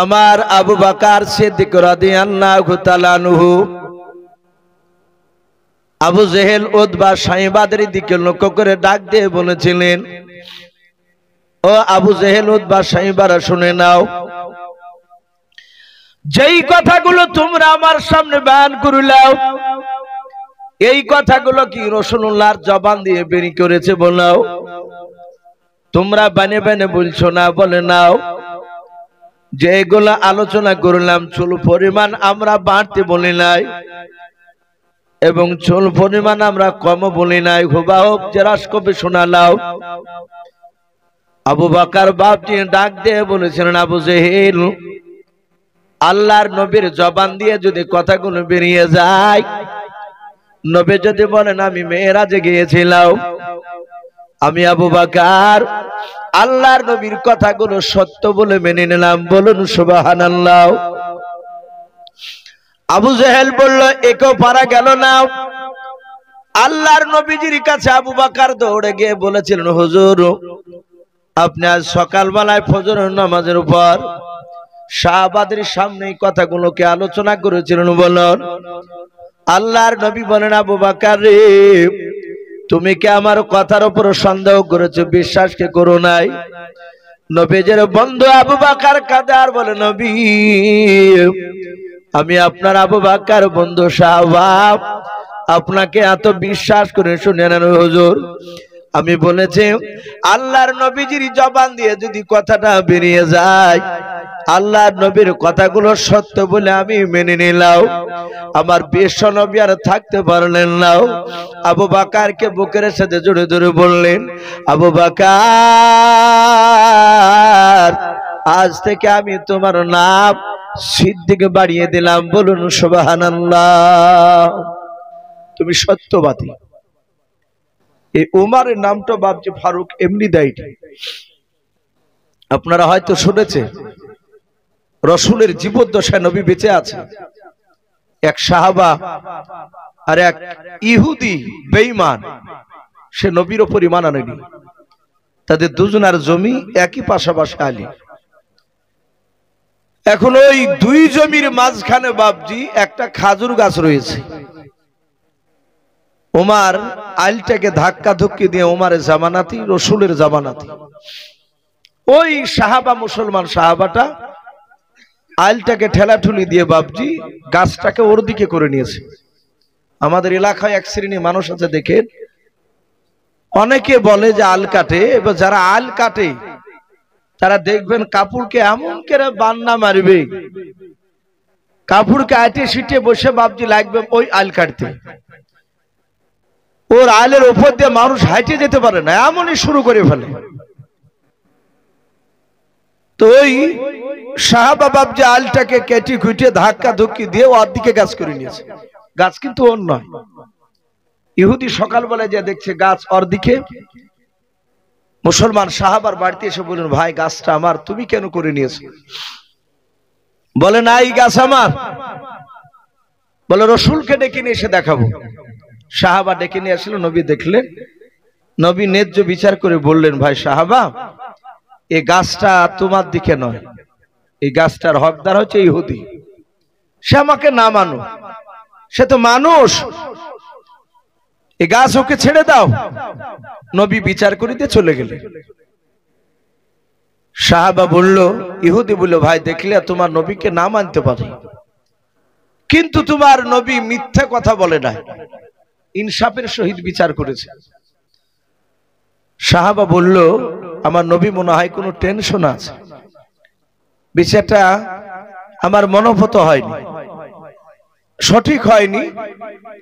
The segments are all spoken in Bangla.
আমার আবু বকর সিদ্দিক রাদিয়াল্লাহু তাআলা আনহু আবু জেহেল উতবা সাইবাদের দিকে লক্ষ্য করে ডাক দিয়ে বলেছিলেন, ও আবু জেহেল উতবা সাইবারা শুনে নাও, যেই কথাগুলো তোমরা আমার সামনে বয়ান করিলাও এই কথাগুলো কি রাসূলুল্লাহর জবান দিয়ে বের করেছে বলাও? তোমরা বানে বানে বলছো না, বলে নাও যে এগুলো আলোচনা করলাম চুল পরিমাণ আমরা বাড়তে বলি নাই এবং চুল পরিমাণ আমরা কম বলি নাই, হুবাহুব জেরাস কবে শোনালাও। আবু বকর বাপজি ডাক দিয়ে বলেছিলেন, আবু জেহেল, আল্লাহর নবীর জবান দিয়ে যদি কথাগুলো বেরিয়ে যায়, নবী যদি বলেন আমি মেরাজে গিয়েছিলাম, আমি আবু বকর আল্লাহর নবীর কথাগুলো সত্য বলে মেনে নিলাম, বলুন সুবহানাল্লাহ। আবু জেহেল বলল, একেও পারা গেল না। আল্লাহর নবীজির কাছে আবু বকর দৌড়ে গিয়ে বলেছিলেন, হুজুর, আপনি আজ সকালবেলায় ফজরের নামাজের উপর সাহাবাদের সামনে এই কথাগুলোকে আলোচনা করেছিলেন, বলুন। আল্লাহর নবী বলেন, আবু বকর রে, তুমি কি আমার কথার উপর সন্দেহ করেছো, বিশ্বাস কে করো নাই? নবীজের বন্ধু আবু বকর কাঁদে আর বলে, নবী, আমি আপনার আবু বকর বন্ধু সাহাবা, আপনাকে এত বিশ্বাস করে শুনে নেন হুজুর। আমি বলেছি আল্লাহর নবীজির জবান দিয়ে যদি কথাটা বেরিয়ে যায়, আল্লাহর নবীর কথাগুলো সত্য বলে আমি মেনে নিলাম। আমার বিশ্ব নবী আর থাকতে পারলেন না। আবু বকরকে বুকের সাথে জড়ে ধরে বললেন, আবু বকর, আজ থেকে আমি তোমার নাম সিদ্দিক বাড়িয়ে দিলাম, বলুন সুবহানাল্লাহ। তুমি সত্যবাদী। এই উমারের নামটা বাপজি ফারুক এমনি দেয়নি, আপনারা হয়তো শুনেছেন। রসুলের জীবদ্দশায় নবী বেঁচে আছে, এক সাহাবা আর এক ইহুদি বেঈমান, সে নবীর উপর ঈমান আনেনি। তাদের দুজনের জমি একই পাশাপাশি আলী। এখন ওই দুই জমির মাঝখানে বাপজি একটা খাজুর গাছ রয়েছে। ওমর আইলটাকে ধাক্কা ধুক্কি দিয়ে, ওমরের জামানাতি, রসুলের জামানাতি, ওই সাহাবা মুসলমান সাহাবাটা আইলটাকে ঠেলাঠুলি দিয়ে বাপজি গাছটাকে ওর দিকে করে নিয়েছে। আমাদের এলাকায় এক শ্রেণী মানুষ আছে, দেখেন, অনেকে বলে যে আল কাটে। এবার যারা আল কাটে তারা দেখবেন কাপড়কে এমন করে বান্না মারবে, কাপড়কে আটে সিটে বসে বাপজি লাগবে ওই আল কাটতে। ওর আলের উপর দিয়ে মানুষ হাইটে যেতে পারে না, এমনই শুরু করে ফেলে। তো ওই সাহাবা বাপজি আলটাকে কেটে খুঁটে ধাক্কা ধুক্কি দিয়ে ওর দিকে গাছ করে নিয়েছে। গাছ কিন্তু ওর নয়। ইহুদি সকালবেলায় যে দেখছে গাছ ওর দিকে, মুসলমান সাহাবার বাড়িতে এসে বললেন, ভাই গাছটা আমার, তুমি কেন করে নিয়েছো? বলে না, এই গাছ আমার। বলে রসুলকে ডেকে নিয়ে এসে দেখাবো। সাহাবা ডেকে নিয়ে আসলো, নবী দেখলেন। নবী ন্যায্য বিচার করে বললেন, ভাই সাহাবা, এই গাছটা তোমার দিকে নয়, এই গাছটার হকদার হচ্ছে ইহুদি। সে আমাকে না মানো, সে তো মানুষ, এই গাছ ওকে ছেড়ে দাও। নবী বিচার করিতে চলে গেলেন। সাহাবা বলল, ইহুদি বলল, ভাই দেখলে তোমার নবীকে না মানতে পারি, কিন্তু তোমার নবী মিথ্যা কথা বলে নাই, ইনসাফের সহিত বিচার করেছে। সাহাবা বলল, আমার নবী মনে হয় কোনো টেনশন আছে, বিচারটা আমার মনোভূত হয়নি, সঠিক হয়নি।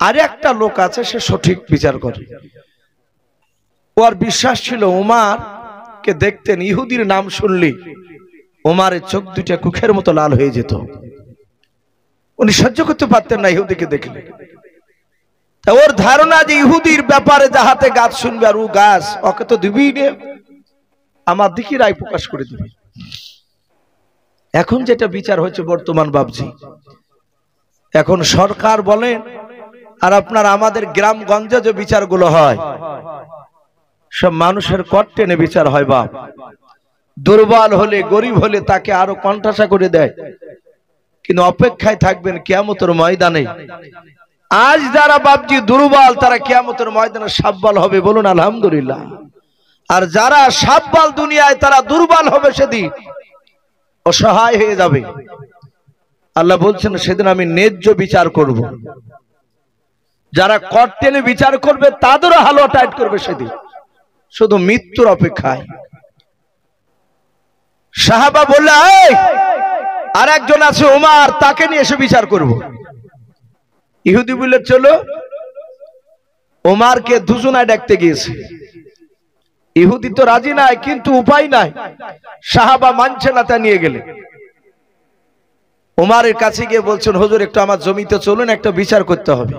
আর একটা লোক আছে, সে সঠিক বিচার করে। ওর বিশ্বাস ছিল ওমর কে দেখতেন, ইহুদির নাম শুনলি ওমরের চোখ দুইটা কুখের মতো লাল হয়ে যেত। উনি সহ্য করতে পারতেন না ইহুদিকে দেখলে। তা ওর ধারণা যে ইহুদির ব্যাপারে যাহাতে গাছ শুনবে, আর ও গাছ ওকে তো দিবই না, আমার দিকে রায় প্রকাশ করে দিবে। এখন যেটা বিচার হচ্ছে বর্তমান বাবজি, এখন সরকার বলেন আর আপনার আমাদের গ্রামগঞ্জে যে বিচারগুলো হয়, সব মানুষের কট টেনে বিচার হয়। বাপ দুর্বল হলে গরিব হলে তাকে আরো কণ্ঠাসা করে দেয়, কিন্তু অপেক্ষায় থাকবেন কিয়ামতের ময়দানে। আজ যারা বাপজি দুর্বল তারা কিয়ামতের ময়দানে সবল হবে, বলুন আলহামদুলিল্লাহ। আর যারা সবল দুনিয়ায় তারা দুর্বল হবে, সেদিন অসহায় হয়ে যাবে। আল্লাহ বলছেন সেদিন আমি ন্যায্য বিচার করব। যারা কর টেনে বিচার করবে তাদেরও হালুয়া টাইট করবে সেদিন, শুধু মৃত্যুর অপেক্ষায়। সাহাবা বললে আর একজন আছে ওমর, তাকে নিয়ে এসে বিচার করব। ইহুদি বললে চলো। ওমরকে দুজনায় ডাকতে গিয়েছে। ইহুদি তো রাজি নাই, কিন্তু উপায় নাই, সাহাবা মানছে না, তা নিয়ে গেলে ওমরের কাছে গিয়ে বলছেন হুজুর একটু আমার জমিতে চলুন, একটা বিচার করতে হবে।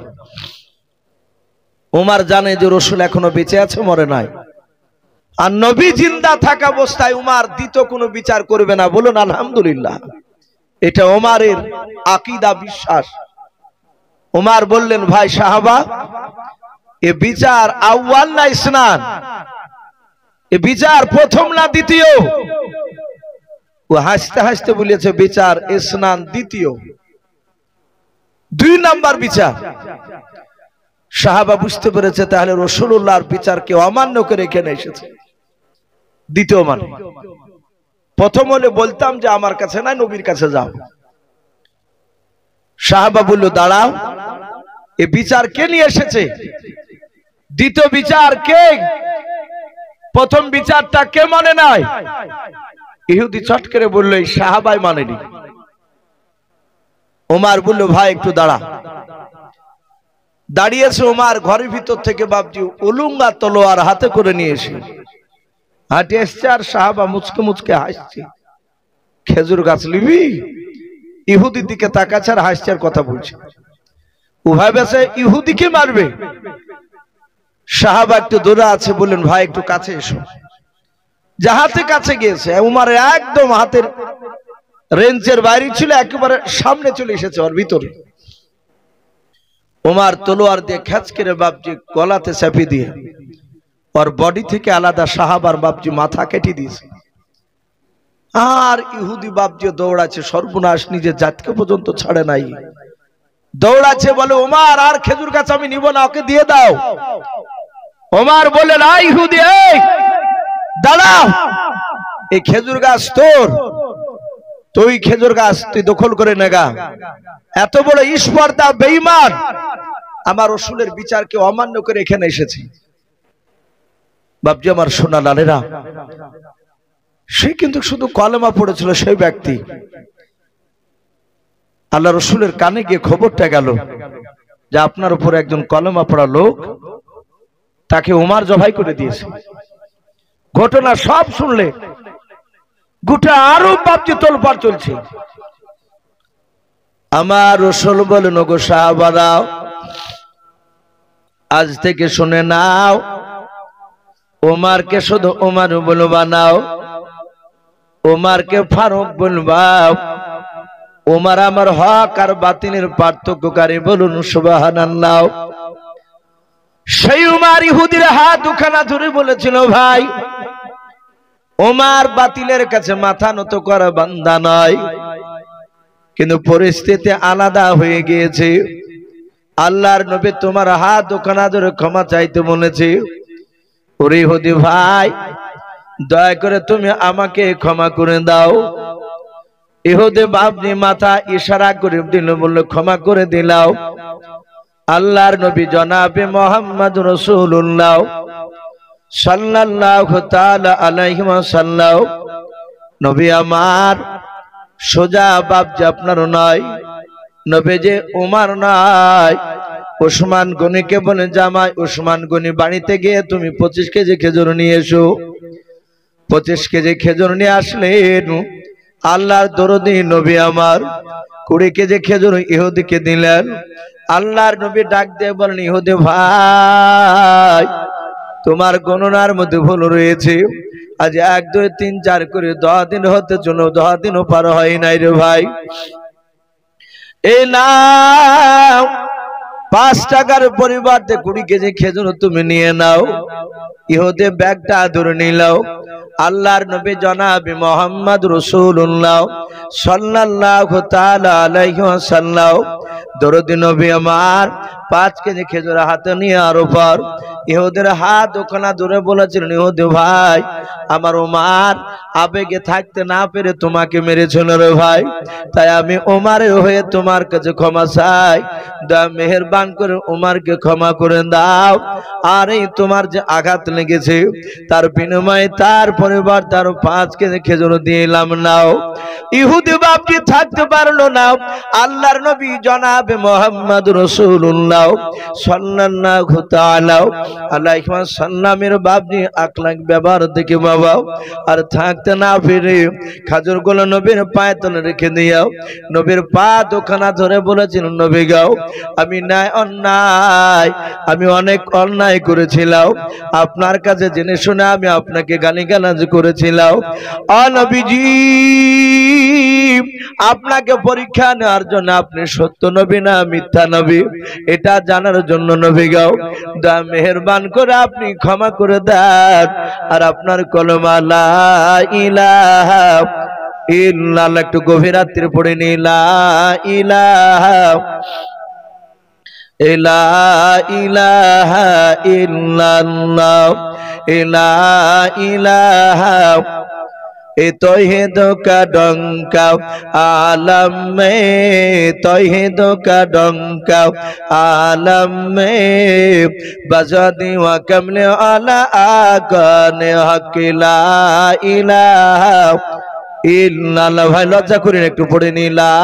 ওমর জানে যে রাসূল এখনো বেঁচে আছে, মরে নাই। আর নবী জিন্দা থাকা অবস্থায় ওমর দ্বিতীয় কোনো বিচার করবে না, বলুন আলহামদুলিল্লাহ। এটা ওমরের আকীদা, বিশ্বাস। ওমর বললেন ভাই সাহাবা, এ বিচার আউয়াল না ইসনান, এ বিচার প্রথম না দ্বিতীয়? ও হাসতে হাসতে বলেছে বিচার ইসনান, দ্বিতীয়, 2 নাম্বার বিচার। সাহাবা বুঝতে পেরেছে তাহলে রাসূলুল্লাহর বিচারকে অমান্য করে এখানে এসেছে। দ্বিতীয় মানে প্রথম হলে বলতাম যে আমার কাছে না, নবীর কাছে যাও। সাহাবা বলল দাঁড়াও, এ বিচার কে নিয়ে এসেছে? দ্বিতীয় বিচার কে? প্রথম বিচারটা কে মানে নাই? ইহুদি চট করে বলল এই সাহাবাই মানেনি। ওমর বলল ভাই একটু দাঁড়া। দাঁড়িয়েছে ওমর, ঘরের ভিতর থেকে বাপজি উলুঙ্গা তলোয়ার হাতে করে নিয়ে এসে হাঁটে এসছে। আর সাহাবা মুচকে মুচকে হাসছে। খেজুর গাছ নিবি? ইহুদির দিকে তাকাচ্ছে আর হাসছে আর কথা বলছে। উভয় বেশে ইহুদিকে মারবে। সাহাবা একটু দূরে আছে, বললেন ভাই একটু কাছে এসো। যাহাতে কাছে গিয়েছে, উমার একদম হাতের রেঞ্জের বাইরে ছিল, একেবারে সামনে চলে এসেছে ওর ভিতরে। উমার তলোয়ার দিয়ে খ্যাচ করে বাপজি গলাতে চাপিয়ে দিয়ে ওর বডি থেকে আলাদা সাহাবার বাপজি মাথা কেটে দিয়েছে। আর ইহুদি বাপজি দৌড়াচ্ছে, সর্বনাশ, নিজের জাতকে পর্যন্ত ছাড়ে নাই। দৌড়াচ্ছে, বলে ওমর আর খেজুর গাছ আমি নিব না, ওকে দিয়ে দাও। ওমর বলে না ইহুদি, এই দাঁড়াও, এই খেজুর গাছ তোর, তুই খেজুর গাছ তুই দখল করে নেগা। এত বড় স্পর্ধা, বেঈমান, আমার রাসূলের বিচারকে অমান্য করে এখানে এসেছে। বাপজি আমার সোনা লালেরা, সে কিন্তু শুধু কলেমা পড়েছিল সেই ব্যক্তি। আল্লাহ রাসূলের কানে গিয়ে খবরটা গেল যে আপনার উপর একজন কলেমা পড়া লোক, তাকে ওমর জবাই করে দিয়েছে। ঘটনা সব শুনলে গোটা আরব বাপজি তোলপাড় চলছে। আমার রাসূল বলেন ওগো সাহাবারা, আজ থেকে শুনে নাও, ওমরকে শুধু ওমর বলবা নাও, ওমরকে ফারুক বলবা। ওমর আমার হক আর বাতিলের পার্থক্যকারী, বলুন সুবহানাল্লাহ। সেই ওমর ইহুদির হাত দুখানা ধরে বলেছিল ভাই, ওমর বাতিলের কাছে মাথা নত করা বান্দা নয়, কিন্তু পরিস্থিতি আলাদা হয়ে গিয়েছে। আল্লাহর নবী তোমার হাত দুখানা ধরে ক্ষমা চাইতে বলেছে। ওরে ইহুদি ভাই, দয়া করে তুমি আমাকে ক্ষমা করে দাও। ইহুদি বাপনি মাথা ইশারা করে দিল, বলল ক্ষমা করে দিলাও। আল্লাহর নবী জনাবে মুহাম্মদ রাসূলুল্লাহ সাল্লাল্লাহু তাআলা আলাইহি ওয়াসাল্লাম, নবী আমার সোজা বাপ যে আপনার নয়, নবী যে ওমর নয়, ওসমান গনিকে বলে জামাই ওসমান গনি বাড়িতে গিয়ে তুমি 25 কেজি খেজুর নিয়ে এসো। 25 কেজি খেজুর নিয়ে আসলেন। আল্লাহর দরদি নবী আমার 20 কেজি খেজুর ইহুদিকে দিলেন। আল্লাহর নবী ডাক দিয়ে বলেন, ইহুদি ভাই, তোমার গণনার মধ্যে ভুল রয়েছে। আজ 1 2 3 4 করে 10 দিন হতে চলো, 10 দিনও পার হয় নাই রে ভাই। এই নাও 5 টাকার পরিবর্তে 20 কেজি খেজুর তুমি নিয়ে নাও। ইহুদি ব্যাগটা ধরে নিলাও। আল্লাহর নবী জনাবে মুহাম্মদ রাসূলুল্লাহ সাল্লাল্লাহু তাআলা আলাইহি ওয়াসাল্লাম দরুদ নবী আমার 5 কেজি খেজুর হাতে নিয়ে আর উপর ইহুদের হাত ওখানে ধরে বলেছিলেন, ইহুদি ভাই আমার ওমর আবেগে থাকতে না পেরে তোমাকে মেরেছিল রে ভাই, তাই আমি ওমরের হয়ে তোমার কাছে ক্ষমা চাই, দয়া মেহেরবান করে ওমরকে ক্ষমা করে দাও। আর এই তোমার যে আঘাত লেগেছে তার বিনিময়ে তার পরিবার তার 5 কেজি খেজুর দিলাম নাও। ইহুদি বাপটি থাকতে পারলো না। আল্লাহর নবী জনাবে মুহাম্মদ রাসূলুল্লাহ সাল্লাল্লাহু তাআলা আলাইহি ওয়াসাল্লামের বাপজি আকলাক ব্যবহার দেখে বাবা আর থাকতে না পেরে খেজুরগুলো নবীর পায়ে তলে রেখে দিও। নবীর পা দোকানা ধরে বলেছিলেন, নবী গাও আমি আমি অনেক অন্যায় করেছিলাম, আপনার কাছে জেনে শুনে আমি আপনাকে গালিগালাজ করেছিলাম। ও নবীজি আপনাকে পরীক্ষা নেওয়ার জন্য আপনি সত্য নবী না মিথ্যা নবী এটা জানার জন্য নবী গাও দয়া মেহেরবান করে আপনি ক্ষমা করে দেন। আর আপনার কলমা লা ইলাহা ইল্লাল্লাহ একটু গভীর রাত্রে পড়ে নি, লা ইলাহা ইলাহা ইল্লাল্লাহ লা ইলাহা तौहीद का डंका आलम में, तौहीद का डंका आलम में बजा दीवा कमले आला आकाने हक ला इलाहा इल्लल्लाह। भाई लज्जा करें একটু পড়ে নি, লা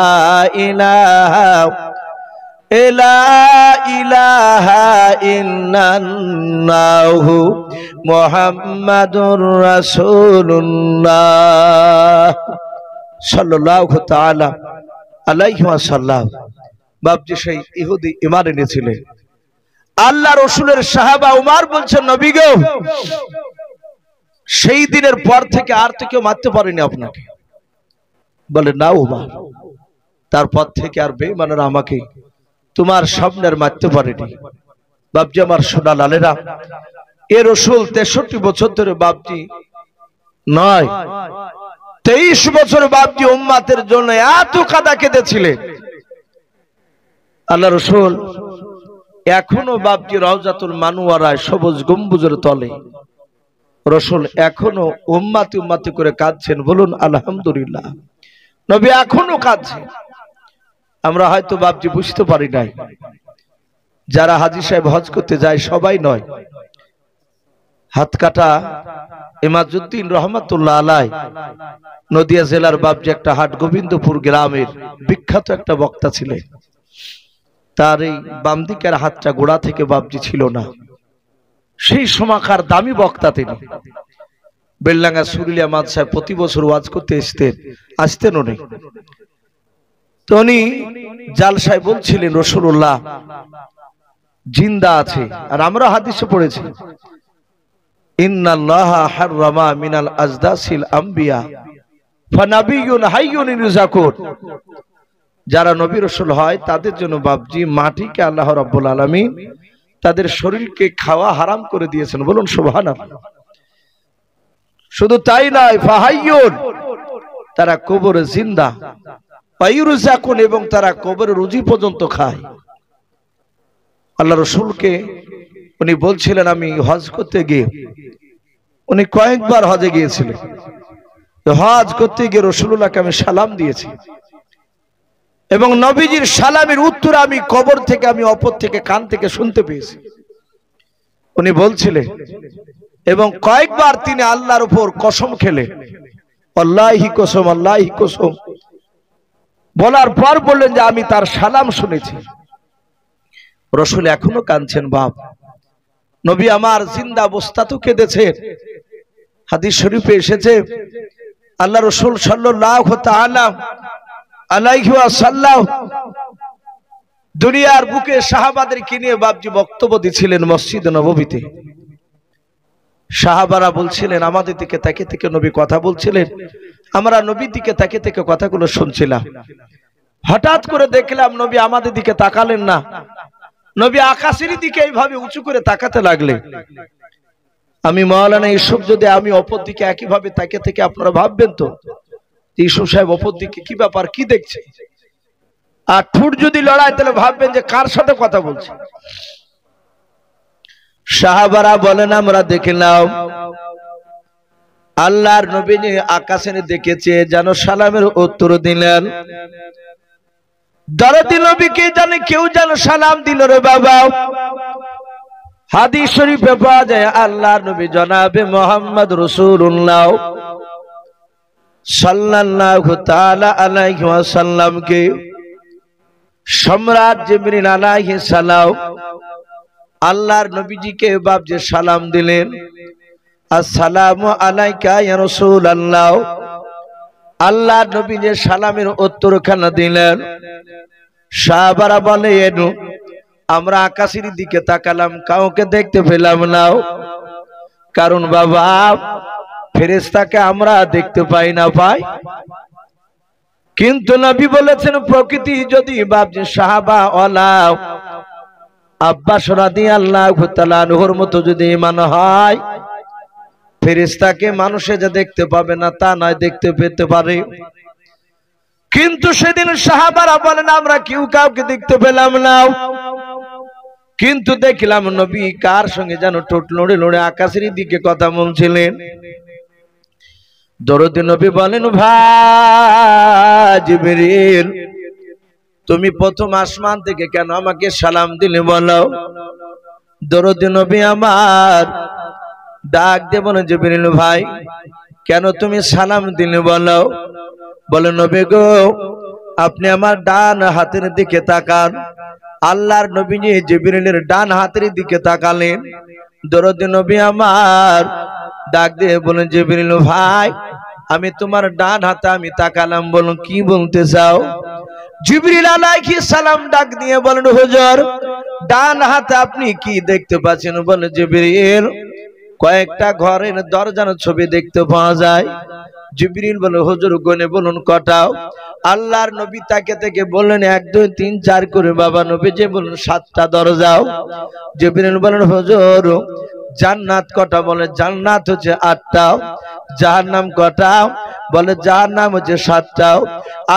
ইলাহা লা ইলাহা ইল্লাল্লাহু মুহাম্মাদুর রাসূলুল্লাহ সাল্লাল্লাহু তাআলা আলাইহি ওয়াসাল্লাম। বাপজি সেই ইহুদি ঈমান এনেছিলেন। আল্লাহ রাসূলের সাহাবা উমর বলছেন, নবী গো সেই দিনের পর থেকে আর তো কেউ মারতে পারেনি আপনাকে। বলে না উমর, তারপর থেকে আর বেঈমানরা আমাকে তোমার সামনের মারতে পারেনি। বাপজি আমার সোনা লালেরা, এ রাসূল 63 বছর ধরে বাপজি নয় 23 বছর বাপজি উম্মতের জন্য এত কাঁদা কেঁদেছিলেন। আল্লাহ রাসূল এখনো বাপজি রওজাতুল মানওয়ারায় সবুজ গম্বুজের তলে রাসূল এখনো উম্মতি করে কাঁদছেন। বলুন আলহামদুলিল্লাহ। নবী এখনো কাঁদছেন। আমরা হয়তো বাপজি বুঝতে পারি নাই। যারা হাজী সাহেব হজ করতে যায় সবাই নয়। হাত কাটা ইমাজউদ্দিন রহমাতুল্লাহ আলাই নদিয়া জেলার বাপজি একটা হাট গোবিন্দপুর গ্রামের বিখ্যাত একটা বক্তা ছিলেন। তার এই বাম দিকের হাতটা গোড়া থেকে বাপজি ছিল না। সেই সময়কার দামি বক্তা তিনি। বেলডাঙ্গা সুরিলিয়া মাদ্রাসায় প্রতি বছর ওয়াজ করতে আসতেন উনি। তো উনি জালসায় বলছিলেন রাসূলুল্লাহ জিন্দা আছে। আর আমরা হাদিসে পড়েছি, ইন্নাল্লাহা হাররামা মিনাল আজদাসিল আম্বিয়া ফানাবিয়ুন হাইয়ুন ইরজাকুন। যারা নবী রাসূল হয় তাদের জন্য বাপজি মাটিকে আল্লাহ রাব্বুল আলামিন তাদের শরীরকে খাওয়া হারাম করে দিয়েছেন। বলুন সুবহানাল্লাহ। শুধু তাই নয়, ফাহাইয়ুন তারা কবরে জিন্দা, পায়ুরজাকুন এবং তারা কবরের রুজি পর্যন্ত খায়। আল্লাহ রাসূলকে উনি বলছিলেন, আমি হজ করতে গিয়ে, উনি কয়েকবার হজে গিয়েছিলেন, হজ করতে গিয়ে রাসূলুল্লাহকে আমি সালাম দিয়েছি এবং নবীজির সালামের উত্তর আমি কবর থেকে, আমি অপর থেকে, কান থেকে শুনতে পেয়েছি। উনি বলছিলেন এবং কয়েকবার তিনি আল্লাহর উপর কসম খেলেন, আল্লাহি কসম, আল্লাহি কসম বলার পর বললেন যে আমি তার সালাম শুনেছি। রাসূল এখনো কাঁদছেন। বাপ নবী আমার জিন্দা অবস্থাতেও কেঁদেছেন। হাদিস শরীফে এসেছে আল্লাহ রাসূল সাল্লাল্লাহু তাআলা আলাইহি ওয়াসাল্লাম দুনিয়ার বুকে সাহাবাদেরকে নিয়ে বাপজি বক্তব্য দিছিলেন মসজিদ নববীতে। সাহাবারা বলছিলেন, আমাদের দিকে তাকিয়ে থেকে নবী কথা বলছিলেন, আমরা নবীর দিকে তাকিয়ে থেকে কথাগুলো শুনছিলাম। হঠাৎ করে দেখলাম নবী আমাদের দিকে তাকালেন না, নবী আকাশের দিকে এইভাবে উঁচু করে তাকাতে লাগলেন। আমি মাওলানা ইউসুফ যদি আমি অপর দিকে একইভাবে তাকে থেকে আপনারা ভাববেন তো ইউসুফ সাহেব অপর দিকে কি ব্যাপার, কি দেখছে? আর ঠুট যদি লড়াই তাহলে ভাববেন যে কার সাথে কথা বলছে। সাহাবারা বলেন আমরা দেখলাম আল্লাহর নবী আকাশে দেখেছে যেন সালামের উত্তর দিলেন। দরদি নবীকে জানে কেউ যেন সালাম দিল রে বাবা। হাদিস শরীফে পাওয়া যায় আল্লাহর নবী জনাবে মুহাম্মদ রাসূলুল্লাহ সাল্লাল্লাহু তাআলা আলাইহি ওয়াসাল্লামকে সম্রাট জিবরিল আলাইহিস সালাম আল্লাহর নবীজিকে বাপ যে সালাম দিলেন, আসসালামু আলাইকা ইয়া রাসূলুল্লাহ। আল্লাহর নবী যে সালামের উত্তরখানা দিলেন, সাহাবারা বলেন আমরা আকাশের দিকে তাকালাম, কাউকে দেখতে পেলাম না। কারণ বাবা ফেরেশতাকে আমরা দেখতে পাই না পাই, কিন্তু নবী বলেছেন প্রকৃতি যদি বাপজি সাহাবা ওয়ালা আব্বাস রাদিয়াল্লাহু তাআলা আনহুর মতো যদি ঈমান হয়, ফেরেশতাকে মানুষে যে দেখতে পাবে না তা নয়, দেখতে পেতে পারে। কিন্তু সেদিন সাহাবারা বলেন আমরা কেউ কাউকে দেখতে পেলাম না, কিন্তু দেখলাম নবী কার সঙ্গে যেন ঠোঁট লড়ে লড়ে আকাশের দিকে কথা বলছিলেন। দরদি নবী বলেন ভাই জিবরিল তুমি প্রথম আসমান থেকে কেন আমাকে সালাম দিলে বলো? দরদি নবী আমার ডাক দিয়ে বলেন জিবরিল ভাই কেন তুমি সালাম দিলে বলো? বলে নবী গো আপনি আমার ডান হাতের দিকে তাকান। আল্লাহর নবী জিবরিলের ডান হাতের দিকে তাকালেন। দরদি নবী আমার ডাক দিয়ে বলেন জিবরিল ভাই আমি তোমার ডান হাতে আমি তাকালাম, বলুন কি বলতে চাও? জিবরিল আলাইহিস সালাম ডাক দিয়ে বলেন হুজুর ডান হাতে আপনি কি দেখতে পাচ্ছেন? বলে জিবরিল কয়েকটা ঘরের দরজার ছবি দেখতে পাওয়া যায়। জিবরিল বলে হুজুর গনে বলুন কটাও? আল্লাহর নবী তাকে থেকে বললেন 1 2 3 4 করে। বাবা নবী যে বলুন 7টা দরজাও। জিবরিল বলেন হুজুর জান্নাত কটা? বলে জান্নাত হচ্ছে 8টা। জাহান্নাম কটা? বলে জাহান্নাম হচ্ছে 7টা।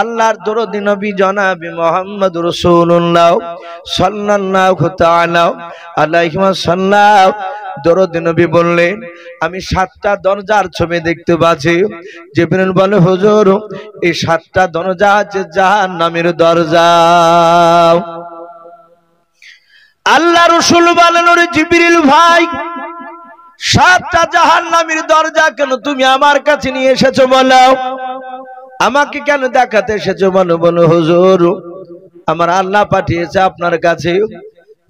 আল্লাহর দরদি নবী জনাবে মুহাম্মদ রাসূলুল্লাহ সাল্লাল্লাহু তাআলা আলাইহি ওয়াসাল্লাম দরদি নবী বললেন আমি 7টা দরজার ছবি দেখতে পাচ্ছি। জিবরিল বলে হুজুর এই 7টা দরজা আছে জাহান্নামের দরজা। আল্লাহ রাসূল বলেন ওরে জিবরিল ভাই 7টা জাহান্নামের দরজা কেন তুমি আমার কাছে নিয়ে এসেছো বলো? আমাকে কেন দেখাতে এসেছো বলো? বলো হুজুর আমার আল্লাহ পাঠিয়েছে আপনার কাছে।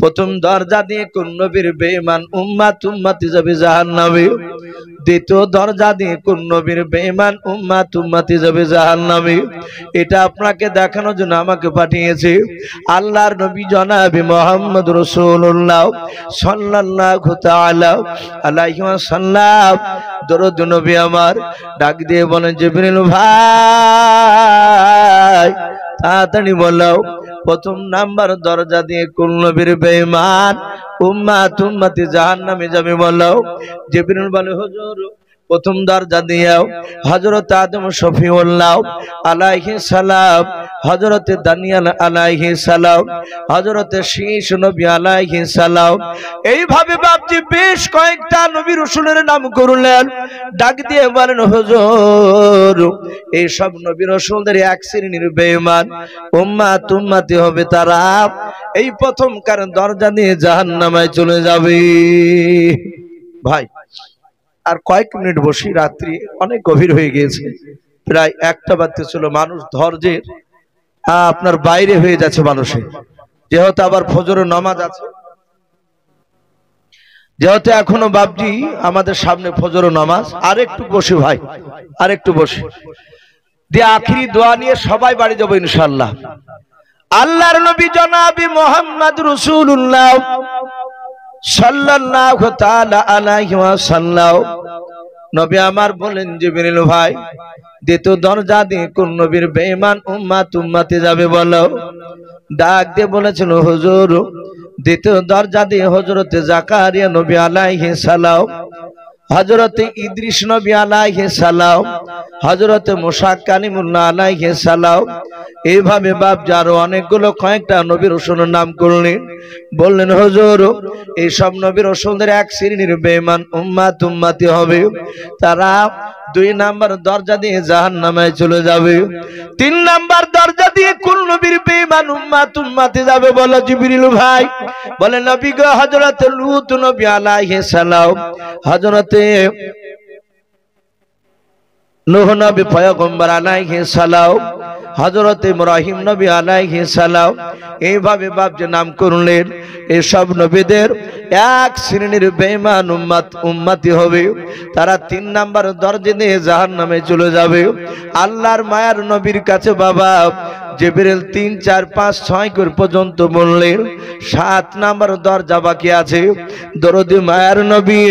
প্রথম দরজা দিয়ে কোন নবীর বেঈমান উম্মতি যাবে জাহান্নামে। দ্বিতীয় দরজা দিয়ে কোন নবীর বেঈমান উম্মতি যাবে জাহান্নামে। এটা আপনাকে দেখানোর জন্য আমাকে পাঠিয়েছে আল্লাহর নবী জনাবে মুহাম্মদ রাসূলুল্লাহ সাল্লাল্লাহু তাআলা আলাইহি ওয়াসাল্লাম। দরুদ নবী আমার ডাক দিয়ে বলেন জিবরিল ভাই তাড়াতাড়ি বলো প্রথম নাম্বার দরজা দিয়ে কোন নবীর বেঈমান উম্মতি জাহান্নামে যাবে বলো? জিবরিল বলে হুজুর প্রথম দরজা দিয়েও হযরত আদম শফিউল্লাহ আলাইহিস সালাম, হযরত দানিয়াল আলাইহিস সালাম, হযরত শীশ নবী আলাইহিস সালাম, এইভাবে বাপজি বেশ কয়েকটা নবী রাসূলের নাম করলেন। ডাক দিয়ে বলেন হুজুর এই সব নবী রাসূলদের এক শ্রেণীর বেঈমান উম্মতি হবে, তারা এই প্রথম কারণ দরজা দিয়ে জাহান্নামে চলে যাবে। ভাই আর কয়েক মিনিট বসি, রাত্রি অনেক গভীর হয়ে গিয়েছে, প্রায় 1টা বাজতে ছিল। মানুষ ধৈর্যের আপনার বাইরে হয়ে যাচ্ছে মানুষের, যেহেতু আবার ফজরের নামাজ আছে, যেহেতু এখনো বাপজি আমাদের সামনে ফজরের নামাজ। আর একটু বসি ভাই, আর একটু বসি দিয়ে আখিরি দোয়া নিয়ে সবাই বাড়ি যাবো ইনশাআল্লাহ। আল্লাহর নবী জনাবে মুহাম্মদ রাসূলুল্লাহ সাল্লাল্লাহু তাআলা আলাইহি ওয়াসাল্লাম নবী আমার বলেন জিবরিল ভাই দ্বিতীয় দরজা দিয়ে কোন নবীর বেঈমান উম্মতি যাবে বলো? ডাক দিয়ে বলেছিল হুজুর দ্বিতীয় দরজা দিয়ে হযরতে জাকারিয়া নবী আলাইহিস সালাম, হযরতে ইদ্রিস নবী আলাইহিস সালাম, হযরতে মুসা কালিমুল্লাহ আলাইহিস সালাম। এইভাবে বাপ যার অনেকগুলো কয়েকটা নবী রাসূলের নাম করলেন। বললেন হুজুর এই সব নবী রাসূলদের এক শ্রেণীর বেঈমান উম্মতি হবে, তারা 2 নাম্বার দরজা দিয়ে জাহান্নামে চলে যাবে। 3 নাম্বার দরজা দিয়ে কোন নবীর বেঈমান উম্মতি যাবে বলো জিবরিল ভাই? বলে নবী গো হযরতে লূত নবী আলাইহিস সালাম, হযরতে নূহ নবী পয়গম্বর আলাইহিস সালাম, হযরতে ইব্রাহিম নবী আলাইহিস সালাম। এইভাবে বাপ যে নাম করলেন, এই সব নবীদের এক শ্রেণীর বেঈমান উম্মতি হবে, তারা 3 নাম্বার দরজা দিয়ে জাহান্নামে চলে যাবে। আল্লাহর মায়ার নবীর কাছে বাবা জিবরিল 3 4 5 6 করে পর্যন্ত বললেন, 7 নাম্বার দরজা বাকি আছে। দরদি মায়ার নবী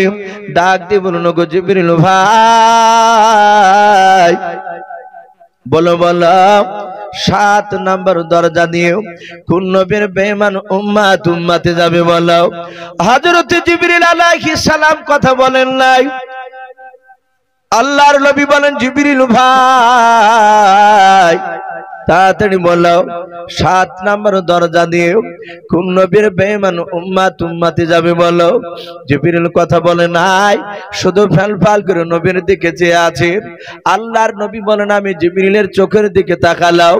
ডাক দিয়ে বলুন গো জিবরিল ভাই বলো বলো 7 নাম্বার দরজা দিয়ে কোন নবীর বেঈমান উম্মতি যাবে বলো? হযরত জিবরিল আলাইহিস সালাম কথা বলেন নাই। আল্লাহর নবী বলেন জিবরিল ভাই তাড়াতাড়ি বলো 7 নাম্বার দরজা দিয়ে কোন নবীর বেঈমান উম্মতি যাবে বলো? জিবরিল কথা বলে নাই, শুধু ফাল করে নবীর দিকে চেয়ে আছেন। আল্লাহর নবী বলেন আমি জিবরিলের চোখের দিকে তাকালাম,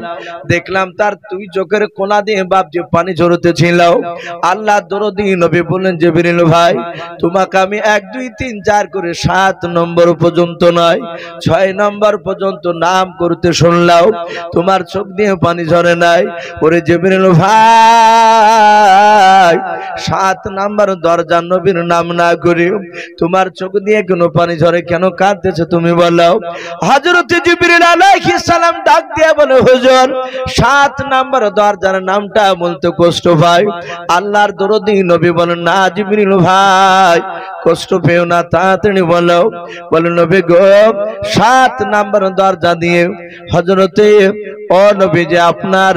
দেখলাম তার 2 চোখের কোনা দিয়ে বাপ যে পানি ঝরতেছিল। আল্লাহ দরদি নবী বলেন জিবরিল ভাই তোমাকে আমি 1 2 3 4 করে 7 নম্বর পর্যন্ত নয় 6 নম্বর পর্যন্ত নাম করতে শুনলাম, তোমার চোখ দিয়ে পানি ঝরে নাই। ওরে জিবরিল ভাই 7 নাম্বার দরজা নবীর নাম না করে তোমার চোখ দিয়ে কেন পানি ঝরে, কেন কাঁদতেছো তুমি বলো? হযরত জিবরিল আলাইহিস সালাম ডাক দিয়ে বলে হুজুর 7 নাম্বার দরজার নামটা বলতে কষ্ট পাই। আল্লাহর দরদি নবী বলেন না জিবরিল ভাই কষ্ট পেও না, তাড়াতাড়ি বলো। বলে নবী গো 7 নাম্বার দরজা দিয়ে হযরতে ও নবী যে আপনার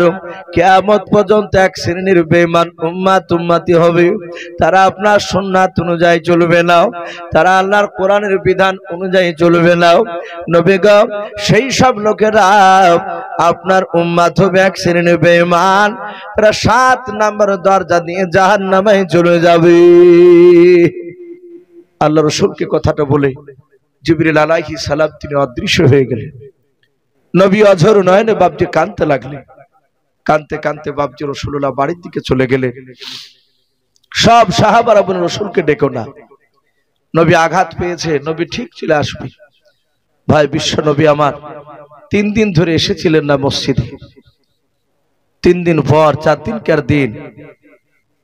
কিয়ামত পর্যন্ত এক শ্রেণীর বেঈমান উম্মতি হবে, তারা আপনার সুন্নাত অনুযায়ী চলবে না, তারা আল্লাহর কোরআনের বিধান অনুযায়ী চলবে না। নবী গো সেই সব লোকেরা আপনার উম্মত হবে এক শ্রেণীর বেঈমান, তারা 7 নাম্বার দরজা দিয়ে জাহান্নামে চলে যাবে। আল্লাহ রাসূলকে কথাটা বলে জিবরিল আলাইহিস সালাম তিনি অদৃশ্য হয়ে গেলেন। নবী অঝর নয়নে বাপজি কাঁদতে লাগলেন। কাঁদতে কাঁদতে বাপজি রাসূলুল্লাহ বাড়ির দিকে চলে গেলেন। সব সাহাবারা বলেন রাসূলকে ডেকো না, নবী আঘাত পেয়েছে, নবী ঠিক চলে আসবে। ভাই বিশ্ব নবী আমার 3 দিন ধরে এসেছিলেন না মসজিদে। 3 দিন পর 4 দিনকার দিন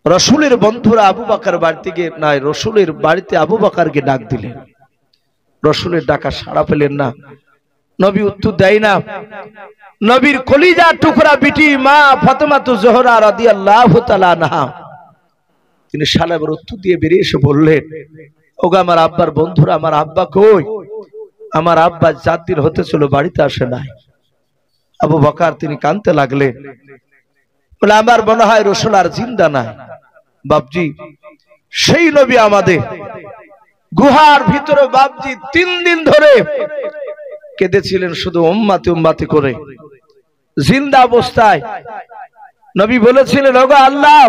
রাসূলের বন্ধুরা আবু বকর বাড়িতে গিয়ে নাই রাসূলের বাড়িতে আবু বকরকে ডাক দিলেন। রাসূলের ডাকা সাড়া পেলেন না, নবী উত্তর দেয় না। নবীর কলিজা টুকরা বিটি মা ফাতেমাতু জোহরা রাদিয়াল্লাহু তাআলা আনহা তিনি সালামের উত্তর দিয়ে বেরিয়ে এসে বললেন ওগো আমার আব্বার বন্ধুরা, আমার আব্বা কই? আমার আব্বা 4 দিন হতে চলো বাড়িতে আসে নাই। আবু বকর তিনি কাঁদতে লাগলেন, বলে আমার মনে হয় রাসূল আর জিন্দা নাই। বাপজি সেই নবী আমাদের গুহার ভিতরে বাপজি 3 দিন ধরে কেঁদেছিলেন শুধু উম্মতি করে। জিন্দা অবস্থায় নবী বলেছিলেন ওগো আল্লাহ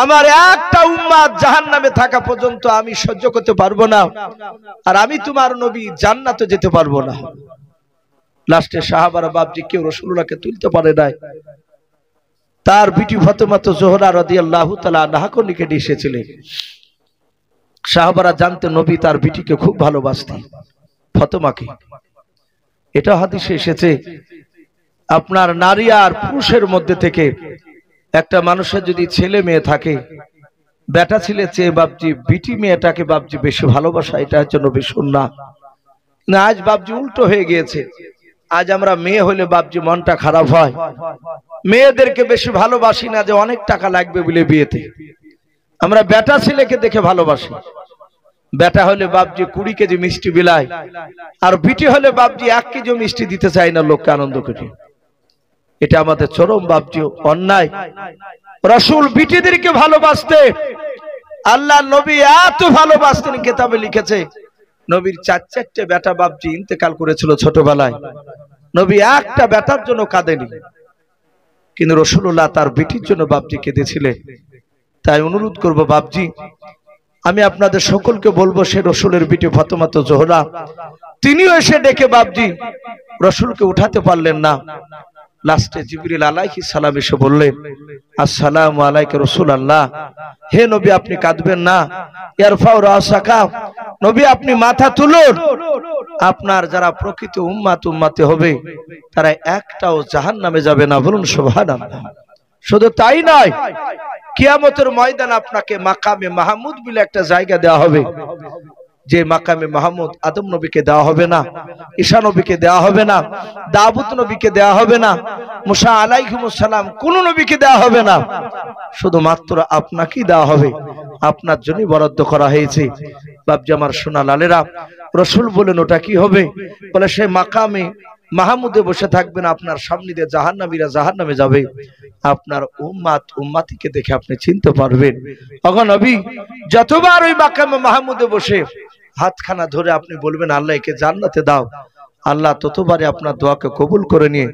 আমার একটা উম্মত জাহান্নামে থাকা পর্যন্ত আমি সহ্য করতে পারবো না, আর আমি তোমার নবী জান্নাতে যেতে পারবো না। লাস্টে সাহাবারা বাপজি কেউ রাসূলুল্লাহকে তুলতে পারে নাই। তার বিটি ফাতেমাতু জোহরা রাদিয়াল্লাহু তাআলা আনহাকে নিকটে এসেছিলেন। সাহাবারা জানতে নবী তার বিটিকে খুব ভালোবাসতেন, ফাতেমাকে। এটা হাদিসে এসেছে আপনার নারী আর পুরুষের মধ্যে থেকে একটা মানুষের যদি ছেলে মেয়ে থাকে, বেটা ছেলে চেয়ে বাপজি বিটি মেয়েটাকে বাপজি বেশি ভালোবাসা, এটা হচ্ছে নবী সুন্নাহ। না আজ বাপজি উল্টো হয়ে গিয়েছে। আজ আমরা মেয়ে হলে বাপজি মনটা খারাপ হয়, মেয়েদেরকে বেশি ভালোবাসি না যে অনেক টাকা লাগবে বলে বিয়েতে। আমরা বেটা ছেলেকে দেখে ভালোবাসি। বেটা হলে বাপজি 20 কেজি মিষ্টি বিলায়, আর বিটি হলে বাপজি 1 কেজি মিষ্টি দিতে চাই না লোককে আনন্দ করে। এটা আমাদের চরম বাপজি অন্যায়। রাসূল বিটিদেরকে ভালোবাসতে, আল্লাহ নবী এত ভালোবাসতেন, কিতাবে লিখেছে নবীর 4-4টে বেটা বাপজি ইন্তেকাল করেছিল ছোটবেলায়। নবী একটা বেটার জন্য কাঁদেনি, কিন্তু রাসূলুল্লাহ তার বিটির জন্য বাপজি কেঁদেছিলেন। তাই অনুরোধ করব বাপজি, আমি আপনাদের সকলকে বলবো, সে রাসূলের বিটি ফাতেমা জোহরা, তিনিও এসে ডেকে বাপজি রাসূলকে উঠাতে পারলেন না। লাস্টে জিবরিল আলাইহিস সালাম এসে বললেন, আসসালামু আলাইকা রাসূলুল্লাহ, হে নবী আপনি কাঁদবেন না। ইয়ারফাউ রাসাকা, নবী আপনি মাথা তুলুন। আপনার যারা প্রকৃত উম্মতে হবে তারা একটাও জাহান্নামে যাবে না, বলুন সুবহানাল্লাহ। শুধু তাই নয়, কিয়ামতের ময়দানে আপনাকে মাকামে মাহমুদ বলে একটা জায়গা দেওয়া হবে, যে মাকামে মাহমুদ আদম নবীকে দেওয়া হবে না, ঈসা নবীকে দেওয়া হবে না, দাউদ নবীকে দেওয়া হবে না, মুসা আলাইহিস সালাম কোন নবীকে দেওয়া হবে না, শুধুমাত্র আপনাকেই দেওয়া হবে। আপনার জন্যই বরাদ্দ করা হয়েছে। বাপজি আমার সোনা লালেরা, রাসূল বলেন ওটা কি হবে? বলে সেই মাকামে মাহমুদে বসে থাকবেন, আপনার সামনে দিয়ে জাহান্নামীরা জাহান্নামে যাবে, আপনার উম্মতিকে দেখে আপনি চিনতে পারবেন। ওগো নবী, যতবার ওই মাকামে মাহমুদে বসে হাতখানা ধরে আপনি বলবেন আল্লাহ একে জান্নাতে দাও, আল্লাহ ততবারে আপনার দোয়াকে কবুল করে নিয়ে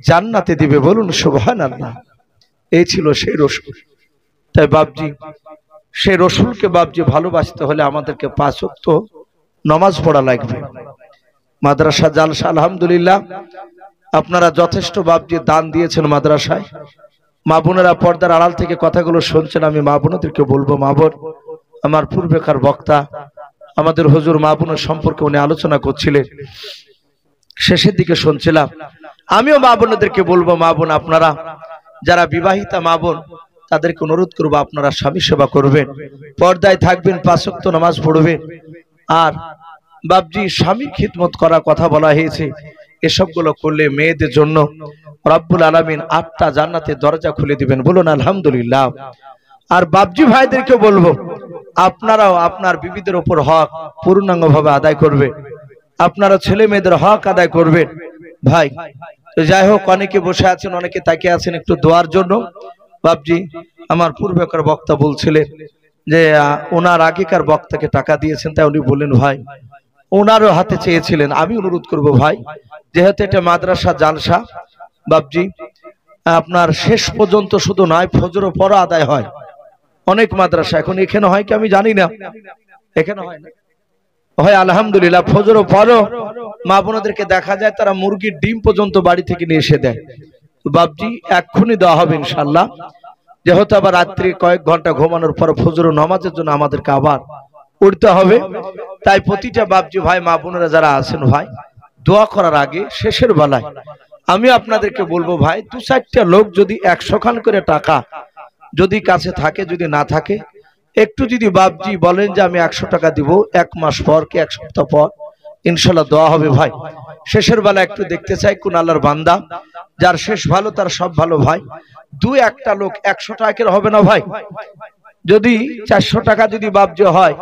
জান্নাতে দিবে, বলুন সুবহানাল্লাহ। এই ছিল সেই রাসূল। তাই বাপজি, সেই রাসূলকে বাপজি ভালোবাসতে হলে আমাদেরকে 5 ওয়াক্ত নামাজ পড়া লাগবে। মাদ্রাসা জালসা আলহামদুলিল্লাহ আপনারা যথেষ্ট বাপজি দান দিয়েছেন মাদ্রাসায়। মা বোনেরা পর্দার আড়াল থেকে কথাগুলো শুনছেন, আমি মা বোনদেরকে বলবো, মা বোন, আমার পূর্বেকার বক্তা আমাদের হুজুর মা বোনের সম্পর্কে উনি আলোচনা করছিলেন, শেষের দিকে শুনছিলাম। আমিও মা বোনদেরকে বলবো, মা বোন আপনারা যারা বিবাহিতা মা বোন, তাদেরকে অনুরোধ করবো আপনারা স্বামী সেবা করবেন, পর্দায় থাকবেন, 5 ওয়াক্ত নামাজ পড়বেন। আর বাপজি স্বামীর খিদমত করার কথা বলা হয়েছে, এসবগুলো করলে মেয়েদের জন্য রব্বুল আলামিন 8টা জান্নাতের দরজা খুলে দিবেন, বলুন আলহামদুলিল্লাহ। আর বাপজি ভাইদেরকে বলবো, আপনারাও আপনার বিবিদের উপর হক পূর্ণাঙ্গভাবে আদায় করবেন, আপনারা ছেলে মেয়েদের হক আদায় করবেন। ভাই যাই হোক, অনেকে বসে আছেন, অনেকে তাকিয়ে আছেন একটু দোয়ার জন্য। বাপজি আমার পূর্বেকার বক্তা বলছিলেন যে ওনার আগেকার বক্তাকে টাকা দিয়েছেন, তাই উনি বললেন ভাই ওনারও হাতে চেয়েছিলেন। আমি অনুরোধ করব ভাই, যেহেতু এটা মাদ্রাসা জালসা, বাপজি আপনার শেষ পর্যন্ত শুধু নয়, ফজর পরও আদায় হয় অনেক মাদ্রাসা। এখন এখানে হয় কি আমি জানি না, এখানে হয় না, হয় আলহামদুলিল্লাহ। ফজর পরও মা বোনদেরকে দেখা যায় তারা মুরগির ডিম পর্যন্ত বাড়ি থেকে নিয়ে এসে দেয়। বাপজি এক্ষুনি দেওয়া হবে ইনশাল্লাহ। যেহেতু আবার রাত্রি কয়েক ঘন্টা ঘুমানোর পর ফজর নামাজের জন্য আমাদেরকে আবার উঠতে হবে, তাই প্রতিটা বাপজি ভাই মা বোনেরা যারা আছেন ভাই, দোয়া করার আগে শেষের বেলায় আমি আপনাদেরকে বলবো ভাই, 2-4টা লোক যদি 100 খান করে টাকা যদি কাছে থাকে, যদি না থাকে একটু যদি বাপজি বলেন যে আমি 100 টাকা দিব, 1 মাস পর কি 1 সপ্তাহ পর ইনশাল্লাহ দোয়া হবে। ভাই শেষের বেলা একটু দেখতে চাই কোন আল্লাহর বান্দা যার শেষ ভালো তার সব ভালো। ভাই 2-1টা লোক 100 টাকা হবে না ভাই, যদি 400 টাকা যদি বাপজি হয়,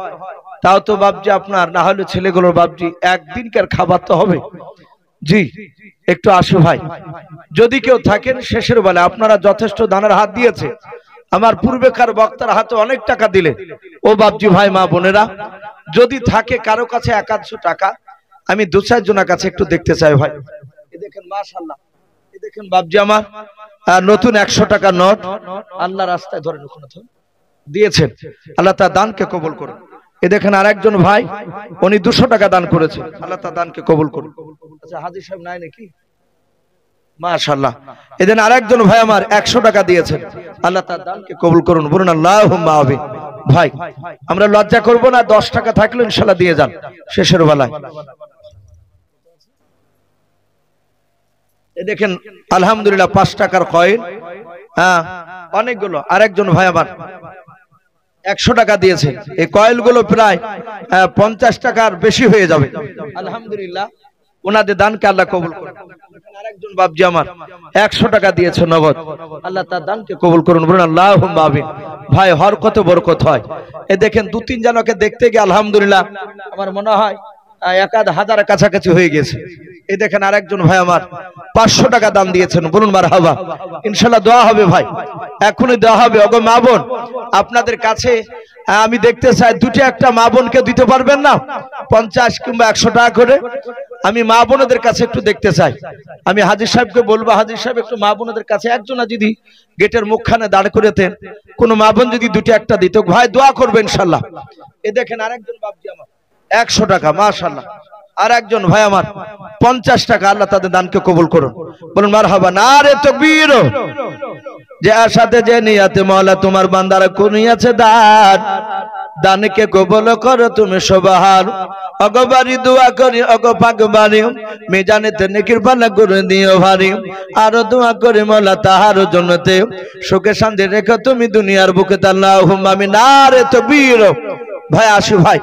তাও তো বাপজি আপনার না হলে ছেলেগুলোর বাপজি একদিনকার খাবার তো হবে। জি একটু আসো ভাই, যদি কেউ থাকেন শেষের বেলা, আপনারা যথেষ্ট দানের হাত দিয়েছে, আমার পূর্বেকার বক্তার হাতে অনেক টাকা দিলে, ও বাপজি ভাই মা বোনেরা যদি থাকে কারো কাছে 1-100 টাকা, আমি 2-4 জনের কাছে একটু দেখতে চাই ভাই। এই দেখেন মাশাআল্লাহ, এই দেখেন বাপজি আমার নতুন 100 টাকা নোট আল্লাহ রাস্তায় ধরে দিয়েছেন, আল্লাহ তার দানকে কবুল করুন। এ দেখেন আরেকজন ভাই, উনি 200 টাকা দান করেছেন, আল্লাহ তার দানকে কবুল করুন। আচ্ছা হাজী সাহেব নাই নাকি? মাশাআল্লাহ। এদিন আরেকজন ভাই আমার 100 টাকা দিয়েছেন, আল্লাহ তার দানকে কবুল করুন, বলুন আল্লাহুম্মা আমিন। ভাই আমরা লজ্জা করব না, 10 টাকা থাকলে ইনশাআল্লাহ দিয়ে যান শেষের বেলায়। এই দেখেন আলহামদুলিল্লাহ 5 টাকার কয়েন, হ্যাঁ অনেকগুলো। আরেকজন ভাই আমার 100 টাকা দিয়েছেন, এই কয়েলগুলো প্রায় 50 টাকার বেশি হয়ে যাবে। আলহামদুলিল্লাহ ওনাদের দানকে আল্লাহ কবুল করুন। আরেকজন বাপজি আমার 100 টাকা দিয়েছে নগদ, আল্লাহ তার দানকে কবুল করুন, বলুন আল্লাহুম্মা আমিন। ভাই হর কত বরকত হয়। এ দেখেন 2-3 জনকে দেখতে গিয়ে আলহামদুলিল্লাহ আমার মনে হয় 1000 কাছাকাছি হয়ে গেছে। এই দেখেন আরেকজন ভাই আমার 500 টাকা দান দিয়েছেন, বলুন মারহাবা। ইনশাআল্লাহ দোয়া হবে ভাই, এখনই দেওয়া হবে। ওগো মা বোন, আপনাদের কাছে আমি দেখতে চাই দুটো একটা মা বোনকে দিতে পারবেন না 50 কিংবা 100 টাকা করে? আমি মা বোনদের কাছে একটু দেখতে চাই। আমি হাজির সাহেবকে বলবো, হাজির সাহেব একটু মা বোনদের কাছে একজনা যদি গেটের মুখখানে দাঁড় করেতেন, কোন মা বোন যদি দুটো একটা দিত, ভাই দোয়া করবে ইনশাআল্লাহ। এই দেখেন আরেকজন বাপজি আমার 100 টাকা, মাশাআল্লাহ। আর একজন ভাই আমার 50 টাকা, আল্লাহ তাদের দানকে কবুল করুন, বলুন মারহাবা। নারে তাকবীর। যে আশাতে যে নিয়াতে মাওলা তোমার বান্দারা কুনিয়াছে দান, দানকে কবুল করো তুমি সুবহান। অগবারি দোয়া করি অগো পাকবারি, মিজানেতে নেকির পাল্লা করে দিও ভারী। আর দোয়া করি মাওলা তাহার জন্নতে সুখে শান্তি রেখো তুমি দুনিয়ার বুকে। আল্লাহুম্মা আমিন। নারে তাকবীর। ভাই আসি ভাই।